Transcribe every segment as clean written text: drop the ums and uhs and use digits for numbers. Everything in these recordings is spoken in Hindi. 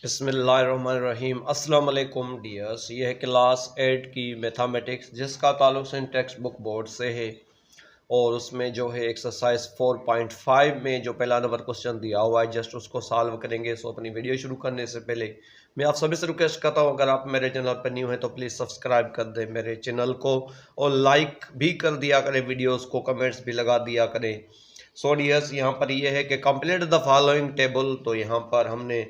बिस्मिल्लाहिर्रहमानिर्रहीम। अस्सलाम वालेकुम डियर्स, ये है क्लास 8 की मैथमेटिक्स जिसका ताल्लुक से टेक्स्ट बुक बोर्ड से है। और उसमें जो है एक्सरसाइज 4.5 में जो पहला नंबर क्वेश्चन दिया हुआ है जस्ट उसको सॉल्व करेंगे। सो अपनी वीडियो शुरू करने से पहले मैं आप सभी से रिक्वेस्ट करता हूँ, अगर आप मेरे चैनल पर न्यू हैं तो प्लीज़ सब्सक्राइब कर दें मेरे चैनल को और लाइक भी कर दिया करें वीडियोस को, कमेंट्स भी लगा दिया करें। सो डियर्स, यहाँ पर ये है कि कंप्लीट द फॉलोइंग टेबल। तो यहाँ पर हमने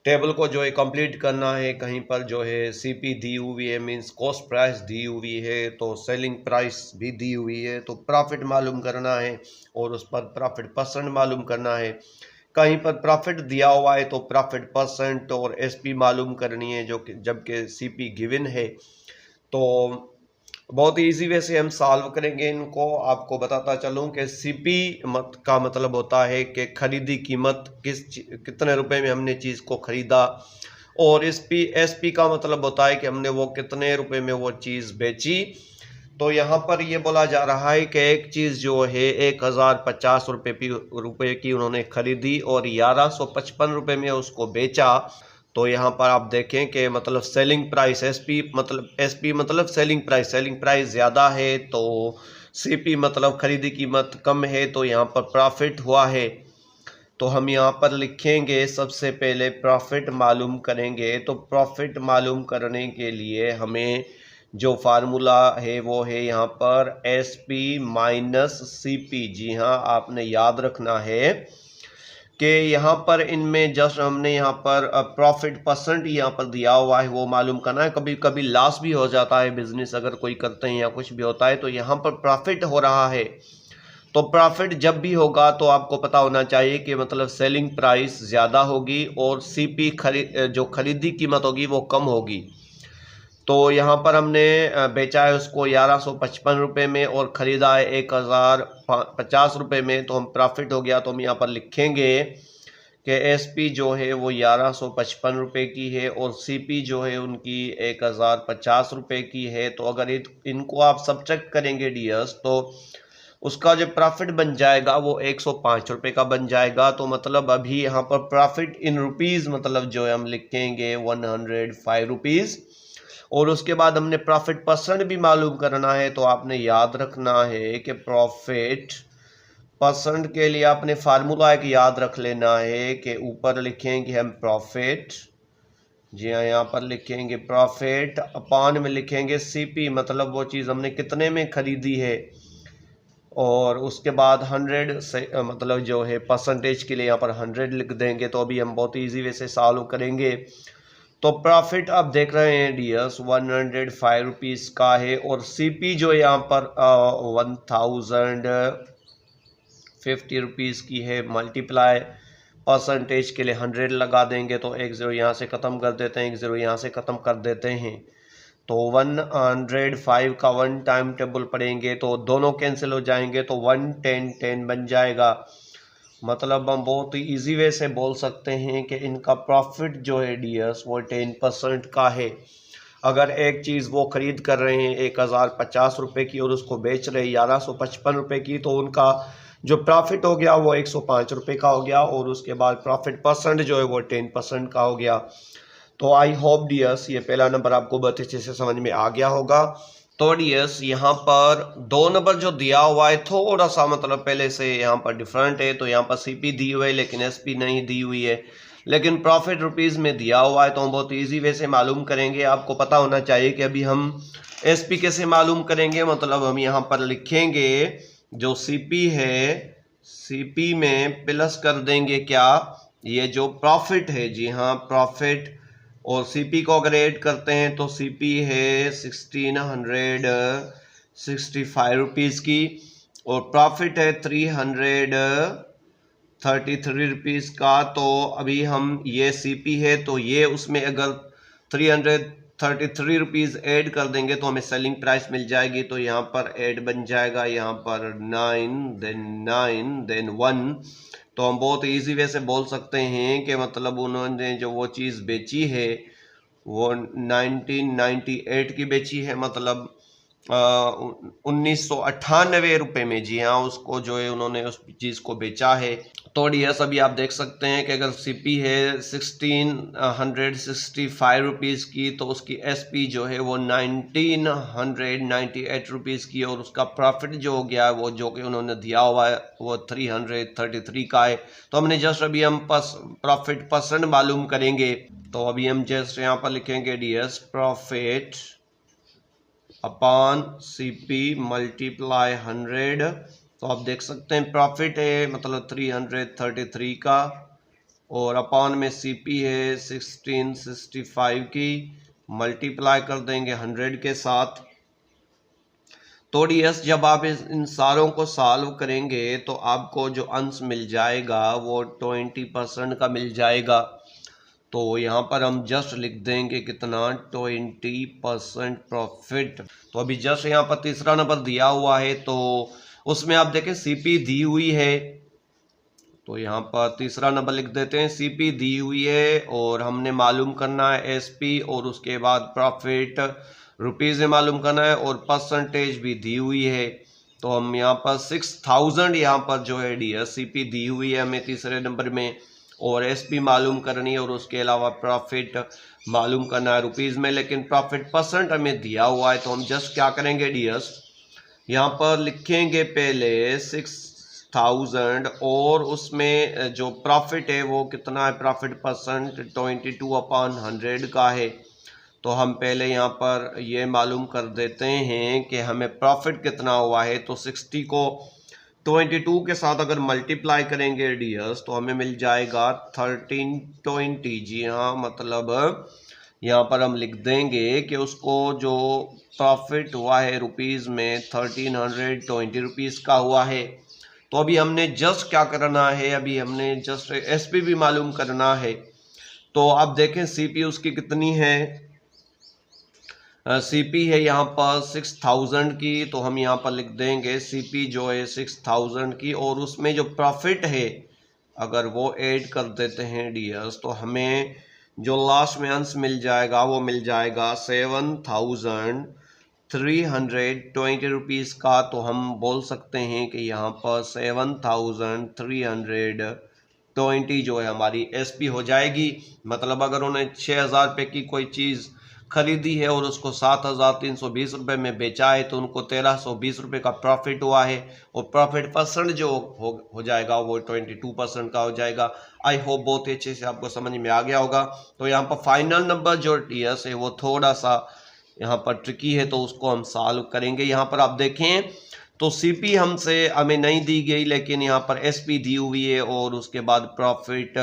टेबल को जो है कंप्लीट करना है। कहीं पर जो है सीपी दी हुई है, मींस कॉस्ट प्राइस दी हुई है, तो सेलिंग प्राइस भी दी हुई है, तो प्रॉफिट मालूम करना है और उस पर प्रॉफिट परसेंट मालूम करना है। कहीं पर प्रॉफिट दिया हुआ है तो प्रॉफिट परसेंट और एसपी मालूम करनी है, जो कि जबकि सीपी गिवन है। तो बहुत इजी वे से हम सॉल्व करेंगे इनको। आपको बताता चलूं कि सीपी मत का मतलब होता है कि खरीदी कीमत, कितने रुपए में हमने चीज़ को खरीदा। और एसपी का मतलब होता है कि हमने वो कितने रुपए में वो चीज़ बेची। तो यहाँ पर ये बोला जा रहा है कि एक चीज़ जो है 1050 रुपये की उन्होंने खरीदी और 1155 रुपये में उसको बेचा। तो यहाँ पर आप देखें कि मतलब सेलिंग प्राइस एसपी मतलब सेलिंग प्राइस ज़्यादा है, तो सीपी मतलब खरीदी कीमत कम है, तो यहाँ पर प्रॉफिट हुआ है। तो हम यहाँ पर लिखेंगे, सबसे पहले प्रॉफिट मालूम करेंगे। तो प्रॉफिट मालूम करने के लिए हमें जो फार्मूला है वो है यहाँ पर S P minus C P. जी हाँ, आपने याद रखना है कि यहाँ पर इनमें जस्ट हमने यहाँ पर प्रॉफिट परसेंट यहाँ पर दिया हुआ है वो मालूम करना है। कभी कभी लॉस भी हो जाता है, बिजनेस अगर कोई करते हैं या कुछ भी होता है, तो यहाँ पर प्रॉफिट हो रहा है। तो प्रॉफिट जब भी होगा तो आपको पता होना चाहिए कि मतलब सेलिंग प्राइस ज़्यादा होगी और सीपी जो खरीदी कीमत होगी वो कम होगी। तो यहाँ पर हमने बेचा है उसको 1155 रुपये में और ख़रीदा है 1050 रुपये में, तो हम प्रॉफिट हो गया। तो हम यहाँ पर लिखेंगे कि एसपी जो है वो 1155 रुपये की है और सीपी जो है उनकी 1050 रुपये की है। तो अगर इनको आप सब्ट्रैक्ट करेंगे डियर्स, तो उसका जो प्रॉफिट बन जाएगा वो 105 रुपये का बन जाएगा। तो मतलब अभी यहाँ पर प्रॉफिट इन रुपीज़ मतलब जो है हम लिखेंगे 105 रुपीज़। और उसके बाद हमने प्रॉफिट परसेंट भी मालूम करना है। तो आपने याद रखना है कि प्रॉफिट परसेंट के लिए आपने फार्मूला एक याद रख लेना है कि ऊपर लिखेंगे हम प्रॉफिट, जी हाँ, यहाँ पर लिखेंगे प्रॉफिट, अपान में लिखेंगे सीपी मतलब वो चीज़ हमने कितने में खरीदी है, और उसके बाद 100 से मतलब जो है परसेंटेज के लिए यहाँ पर 100 लिख देंगे। तो अभी हम बहुत ईजी वे से सॉल्व करेंगे। तो प्रॉफिट आप देख रहे हैं डियर्स 105 रुपीज़ का है और सीपी जो यहाँ पर 1050 रुपीज़ की है। मल्टीप्लाई परसेंटेज के लिए 100 लगा देंगे, तो एक ज़ीरो यहाँ से ख़त्म कर देते हैं, एक ज़ीरो यहाँ से ख़त्म कर देते हैं। तो 105 का 1 टाइम टेबल पढ़ेंगे तो दोनों कैंसिल हो जाएंगे, तो 110 बन जाएगा। मतलब हम बहुत ही ईजी वे से बोल सकते हैं कि इनका प्रॉफिट जो है डियर्स वो 10% का है। अगर एक चीज़ वो खरीद कर रहे हैं 1050 रुपये की और उसको बेच रहे हैं 1155 रुपये की, तो उनका जो प्रॉफिट हो गया वो 105 रुपये का हो गया और उसके बाद प्रॉफिट परसेंट जो है वो 10% का हो गया। तो आई होप डियर्स ये पहला नंबर आपको बहुत अच्छे से समझ में आ गया होगा। तो डियर्स यहाँ पर 2 नंबर जो दिया हुआ है थोड़ा सा मतलब पहले से यहाँ पर डिफरेंट है। तो यहाँ पर सीपी दी हुई है लेकिन एसपी नहीं दी हुई है, लेकिन प्रॉफिट रुपीज़ में दिया हुआ है। तो हम बहुत इजी वे से मालूम करेंगे। आपको पता होना चाहिए कि अभी हम एसपी कैसे मालूम करेंगे। मतलब हम यहाँ पर लिखेंगे जो सीपी है, सीपी में प्लस कर देंगे क्या, ये जो प्रॉफिट है, जी हाँ प्रॉफिट, और सीपी को अगर ऐड करते हैं तो सीपी है 1665 रुपीज़ की और प्रॉफिट है 333 रुपीज़ का। तो अभी हम ये सीपी है तो ये उसमें अगर 333 रुपीज़ ऐड कर देंगे तो हमें सेलिंग प्राइस मिल जाएगी। तो यहाँ पर ऐड बन जाएगा, यहाँ पर 9 देन 1। तो हम बहुत इजी वे से बोल सकते हैं कि मतलब उन्होंने जो वो चीज़ बेची है वो 1998 की बेची है। मतलब ₹1998 में, जी हाँ, उसको जो है उन्होंने उस चीज़ को बेचा है। तो डियर्स अभी आप देख सकते हैं कि अगर सीपी है 1665 की, तो उसकी एसपी जो है वो 1998 की, और उसका प्रॉफिट जो हो गया है वो जो कि उन्होंने दिया हुआ है वो 333 का है। तो हमने जस्ट अभी हम प्रॉफिट परसेंट मालूम करेंगे। तो अभी हम जस्ट यहाँ पर लिखेंगे dears profit upon CP multiply 100। तो आप देख सकते हैं प्रॉफिट है मतलब 333 का, और अपॉन में सीपी है 1665 की, मल्टीप्लाई कर देंगे 100 के साथ। तो डियर्स जब आप इन सारों को सॉल्व करेंगे तो आपको जो आंसर मिल जाएगा वो 20% का मिल जाएगा। तो यहाँ पर हम जस्ट लिख देंगे कितना, 20% प्रॉफिट। तो अभी जस्ट यहाँ पर तीसरा नंबर दिया हुआ है, तो उसमें आप देखें सीपी दी हुई है, तो यहाँ पर तीसरा नंबर लिख देते हैं, सीपी दी हुई है और हमने मालूम करना है एसपी, और उसके बाद प्रॉफिट रुपीज़ में मालूम करना है, और परसेंटेज भी दी हुई है। तो हम यहाँ पर 6000 यहाँ पर जो है डियर सीपी दी हुई है हमें तीसरे नंबर में, और एसपी मालूम करनी है, और उसके अलावा प्रॉफिट मालूम करना है रुपीज़ में, लेकिन प्रॉफिट परसेंट हमें दिया हुआ है। तो हम जस्ट क्या करेंगे डियर्स, यहाँ पर लिखेंगे पहले 6000, और उसमें जो प्रॉफिट है वो कितना है, प्रॉफिट परसेंट 22/100 का है। तो हम पहले यहाँ पर ये मालूम कर देते हैं कि हमें प्रॉफिट कितना हुआ है। तो 60 को 22 के साथ अगर मल्टीप्लाई करेंगे डियर्स तो हमें मिल जाएगा 1320। जी हाँ, मतलब यहाँ पर हम लिख देंगे कि उसको जो प्रॉफिट हुआ है रुपीज़ में 1320 रुपीज़ का हुआ है। तो अभी हमने जस्ट क्या करना है, अभी हमने जस्ट एसपी भी मालूम करना है। तो आप देखें सीपी उसकी कितनी है, सीपी है यहाँ पर 6000 की, तो हम यहाँ पर लिख देंगे सीपी जो है 6000 की, और उसमें जो प्रॉफिट है अगर वो ऐड कर देते हैं डियर्स तो हमें जो लास्ट में अंश मिल जाएगा वो मिल जाएगा 7320 रुपीज़ का। तो हम बोल सकते हैं कि यहाँ पर 7320 जो है हमारी एसपी हो जाएगी। मतलब अगर उन्हें 6000 रुपये की कोई चीज़ खरीदी है और उसको 7320 रुपये में बेचा है, तो उनको 1320 रुपये का प्रॉफिट हुआ है, और प्रॉफिट परसेंट जो हो जाएगा वो 22% का हो जाएगा। आई होप बहुत ही अच्छे से आपको समझ में आ गया होगा। तो यहाँ पर फाइनल नंबर जो डियर्स है वो थोड़ा सा यहाँ पर ट्रिकी है, तो उसको हम सॉल्व करेंगे। यहाँ पर आप देखें तो सीपी हमसे हमें नहीं दी गई, लेकिन यहाँ पर एसपी दी हुई है, और उसके बाद प्रॉफिट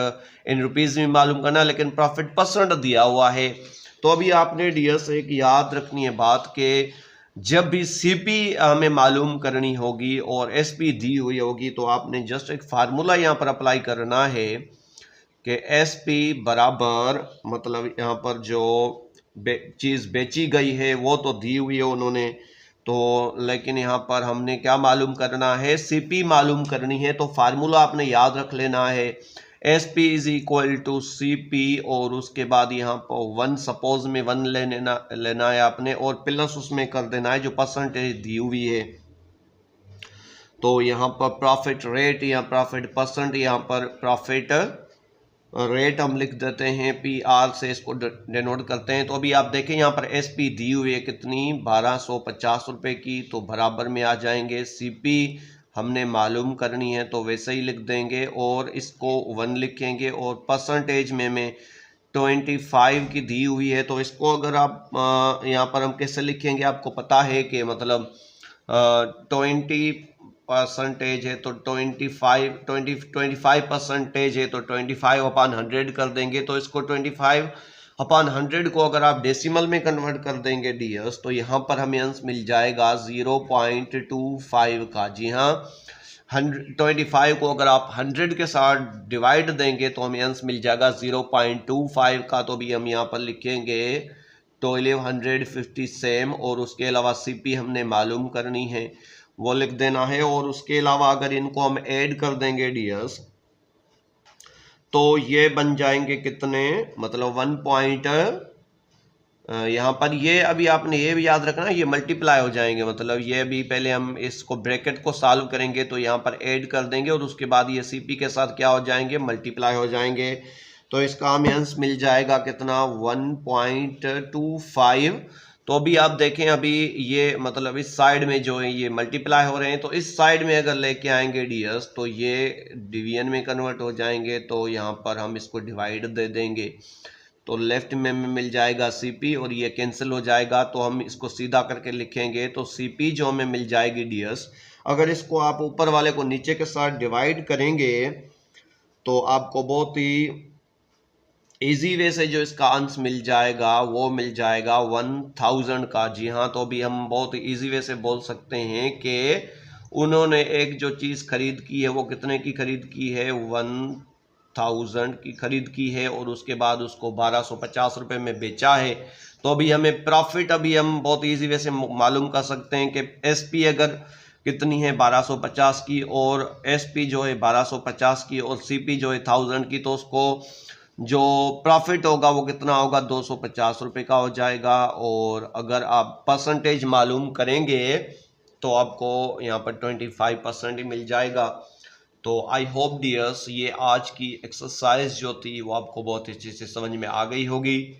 इन रुपीज़ में मालूम करना, लेकिन प्रॉफिट परसेंट दिया हुआ है। तो अभी आपने डियर्स एक याद रखनी है बात के जब भी सीपी हमें मालूम करनी होगी और एसपी दी हुई होगी, तो आपने जस्ट एक फार्मूला यहाँ पर अप्लाई करना है कि एसपी बराबर, मतलब यहाँ पर जो चीज़ बेची गई है वो तो दी हुई है उन्होंने, तो लेकिन यहाँ पर हमने क्या मालूम करना है, सीपी मालूम करनी है। तो फार्मूला आपने याद रख लेना है, S P is equal to C P, और उसके बाद यहाँ पर 1 सपोज में 1 लेना है आपने, और प्लस उसमें कर देना है जो परसेंटेज दी हुई है। तो यहाँ पर प्रॉफिट रेट या प्रॉफिट परसेंट, यहाँ पर प्रॉफिट रेट हम लिख देते हैं पी आर से, इसको डिनोट करते हैं। तो अभी आप देखें यहाँ पर एस पी दी हुई है कितनी, 1250 रुपये की, तो बराबर में आ जाएंगे। सी पी हमने मालूम करनी है तो वैसे ही लिख देंगे, और इसको 1 लिखेंगे, और परसेंटेज में 25 की दी हुई है। तो इसको अगर आप यहाँ पर हम कैसे लिखेंगे, आपको पता है कि मतलब 20% है तो 25 परसेंटेज है तो 25/100 कर देंगे। तो इसको 25/100 को अगर आप डेसिमल में कन्वर्ट कर देंगे डियर्स, तो यहाँ पर हमें अंश मिल जाएगा 0.25 का। जी हाँ, 25 को अगर आप 100 के साथ डिवाइड देंगे तो हमें अंश मिल जाएगा 0.25 का। तो भी हम यहाँ पर लिखेंगे 1250 सेम, और उसके अलावा सीपी हमने मालूम करनी है वो लिख देना है। और उसके अलावा अगर इनको हम ऐड कर देंगे डियर्स तो ये बन जाएंगे कितने, मतलब 1.25 यहाँ पर ये अभी आपने ये भी याद रखना, ये मल्टीप्लाई हो जाएंगे, मतलब ये भी पहले हम इसको ब्रैकेट को सॉल्व करेंगे तो यहाँ पर ऐड कर देंगे और उसके बाद ये सीपी के साथ क्या हो जाएंगे, मल्टीप्लाई हो जाएंगे। तो इसका हमें आंसर मिल जाएगा कितना, 1.25। तो अभी आप देखें, अभी ये मतलब इस साइड में जो है ये मल्टीप्लाई हो रहे हैं, तो इस साइड में अगर लेके आएंगे डीएस तो ये डिवीजन में कन्वर्ट हो जाएंगे, तो यहाँ पर हम इसको डिवाइड दे देंगे तो लेफ्ट में मिल जाएगा सीपी और ये कैंसिल हो जाएगा। तो हम इसको सीधा करके लिखेंगे तो सीपी जो हमें मिल जाएगी डीएस, अगर इसको आप ऊपर वाले को नीचे के साथ डिवाइड करेंगे तो आपको बहुत ही इजी वे से जो इसका आंसर मिल जाएगा वो मिल जाएगा 1000 का। जी हाँ, तो अभी हम बहुत इजी वे से बोल सकते हैं कि उन्होंने एक जो चीज़ खरीद की है वो कितने की खरीद की है, 1000 की खरीद की है और उसके बाद उसको 1250 रुपये में बेचा है। तो अभी हमें प्रॉफिट अभी हम बहुत इजी वे से मालूम कर सकते हैं कि एसपी अगर कितनी है 1250 की और एसपी जो है 1250 की और सीपी जो है 1000 की, तो उसको जो प्रॉफिट होगा वो कितना होगा, 250 रुपये का हो जाएगा। और अगर आप परसेंटेज मालूम करेंगे तो आपको यहाँ पर 25% ही मिल जाएगा। तो आई होप डियर्स ये आज की एक्सरसाइज जो थी वो आपको बहुत अच्छे से समझ में आ गई होगी।